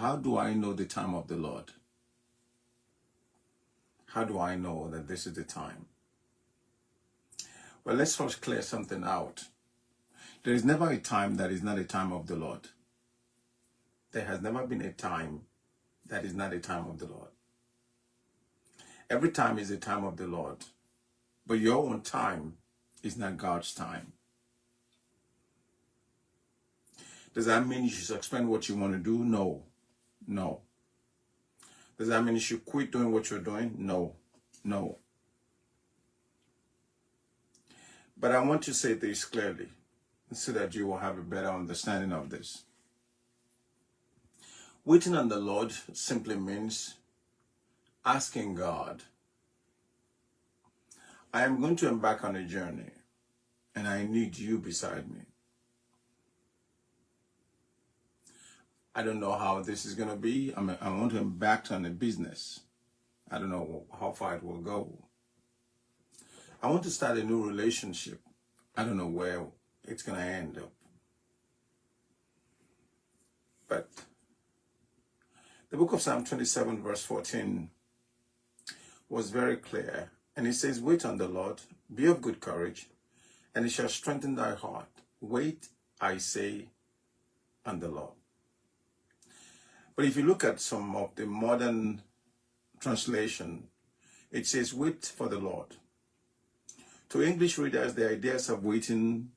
how do I know the time of the Lord? How do I know that this is the time? Well, let's first clear something out. There is never a time that is not a time of the Lord. There has never been a time that is not a time of the Lord. Every time is a time of the Lord. But your own time is not God's time. Does that mean you should suspend what you want to do? No. No. Does that mean you should quit doing what you're doing? No. No. But I want to say this clearly so that you will have a better understanding of this. Waiting on the Lord simply means asking God, I am going to embark on a journey and I need you beside me. I don't know how this is going to be. I want to embark on a business. I don't know how far it will go. I want to start a new relationship. I don't know where it's going to end up. But the book of Psalm 27 verse 14 was very clear. And it says, wait on the Lord, be of good courage, and it shall strengthen thy heart. Wait, I say, on the Lord. But if you look at some of the modern translation, it says, wait for the Lord. To English readers, the ideas of waiting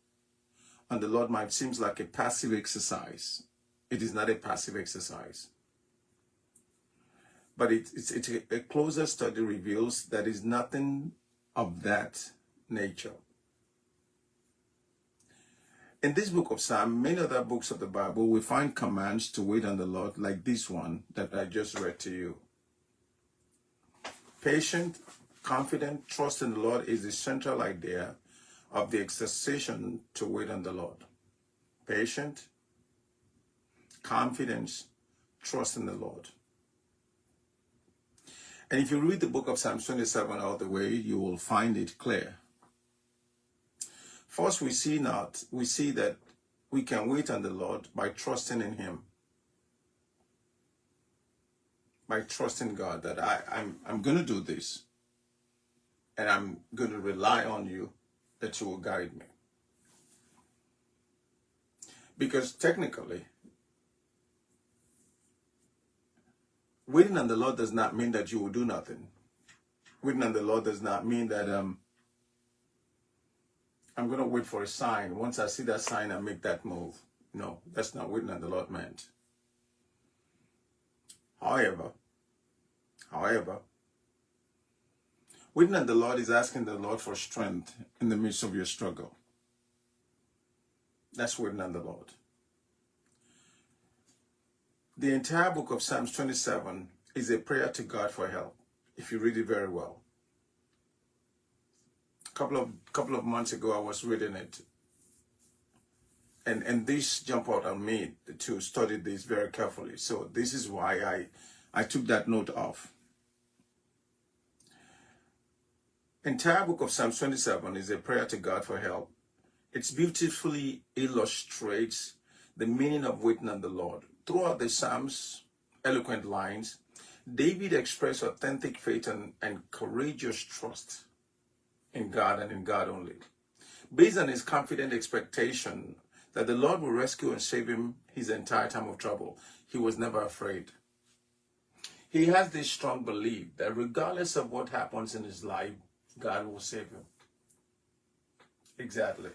on the Lord might seem like a passive exercise. It is not a passive exercise. But it's a closer study reveals that is nothing of that nature. In this book of Psalm, many other books of the Bible, we find commands to wait on the Lord like this one that I just read to you. Patient, confident, trust in the Lord is the central idea of the exhortation to wait on the Lord. Patient, confidence, trust in the Lord. And if you read the book of Psalm 27 all the way, you will find it clear. First, we see that we can wait on the Lord by trusting in Him. By trusting God that I'm going to do this. And I'm going to rely on you that you will guide me. Because technically, waiting on the Lord does not mean that you will do nothing. Waiting on the Lord does not mean that I'm going to wait for a sign. Once I see that sign, I make that move. No, that's not waiting on the Lord meant. However, waiting on the Lord is asking the Lord for strength in the midst of your struggle. That's waiting on the Lord. The entire book of Psalms 27 is a prayer to God for help, if you read it very well. A couple of months ago, I was reading it. And this jumped out on me to study this very carefully. So this is why I took that note off. Entire book of Psalms 27 is a prayer to God for help. It beautifully illustrates the meaning of waiting on the Lord. Throughout the Psalms, eloquent lines, David expressed authentic faith and courageous trust in God and in God only. Based on his confident expectation that the Lord will rescue and save him his entire time of trouble, he was never afraid. He has this strong belief that regardless of what happens in his life, God will save him. Exactly.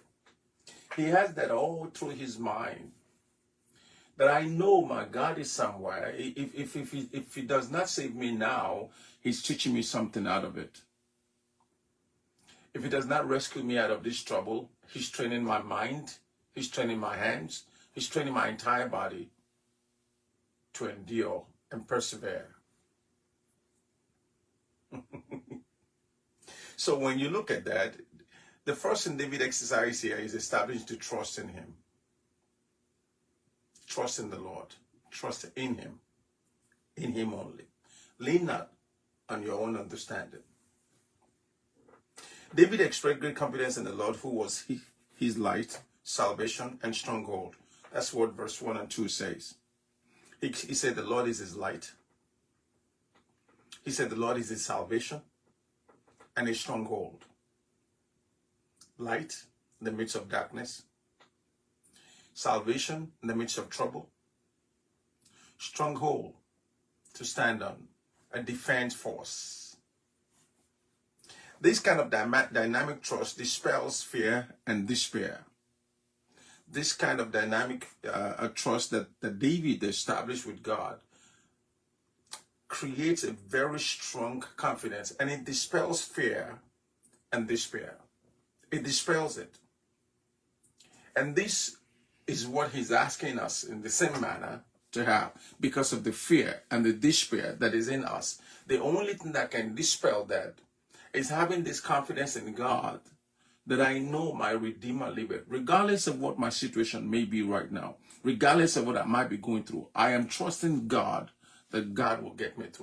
He has that all through his mind. That I know my God is somewhere. If he does not save me now, he's teaching me something out of it. If he does not rescue me out of this trouble, he's training my mind, he's training my hands, he's training my entire body to endure and persevere. So when you look at that, the first thing David exercises here is establishing to trust in him. Trust in the Lord. Trust in him only. Lean not on your own understanding. David expressed great confidence in the Lord, who was his light, salvation, and stronghold. That's what verse 1 and 2 says. He said the Lord is his light. He said the Lord is his salvation and a stronghold. Light in the midst of darkness. Salvation in the midst of trouble. Stronghold to stand on. A defense force. This kind of dynamic trust dispels fear and despair. This kind of dynamic trust that David established with God creates a very strong confidence, and it dispels fear and despair. It dispels it. And this is what he's asking us in the same manner to have, because of the fear and the despair that is in us. The only thing that can dispel that is having this confidence in God that I know my Redeemer liveth, regardless of what my situation may be right now, regardless of what I might be going through. I am trusting God that God will get me through.